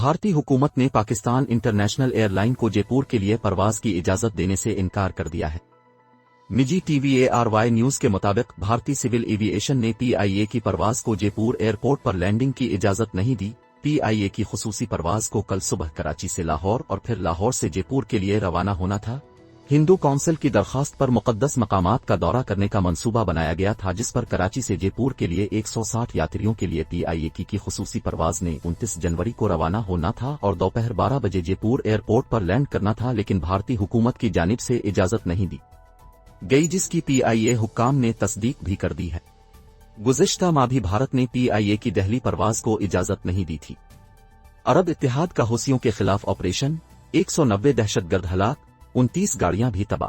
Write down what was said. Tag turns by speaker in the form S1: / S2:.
S1: بھارتی حکومت نے پاکستان انٹرنیشنل ایئر لائن کو جے پور کے لیے پرواز کی اجازت دینے سے انکار کر دیا ہے۔ نجی ٹی وی ARY نیوز کے مطابق بھارتی سول ایوی ایشن نے PIA کی پرواز کو جے پور ایئرپورٹ پر لینڈنگ کی اجازت نہیں دی۔ PIA کی خصوصی پرواز کو کل صبح کراچی سے لاہور اور پھر لاہور سے جے پور کے لیے روانہ ہونا تھا۔ ہندو کونسل کی درخواست پر مقدس مقامات کا دورہ کرنے کا منصوبہ بنایا گیا تھا، جس پر کراچی سے جے پور کے لیے 160 یاتریوں کے لیے PIA کی خصوصی پرواز نے 29 جنوری کو روانہ ہونا تھا اور دوپہر 12 بجے جے پور ایئرپورٹ پر لینڈ کرنا تھا، لیکن بھارتی حکومت کی جانب سے اجازت نہیں دی گئی، جس کی PIA حکام نے تصدیق بھی کر دی ہے۔ گزشتہ ماہ بھی بھارت نے PIA کی دہلی پرواز کو اجازت نہیں دی تھی۔ عرب اتحاد کا حوثیوں کے خلاف آپریشن، 190 دہشت گرد ہلاک، 29 گاڑیاں بھی تباہ۔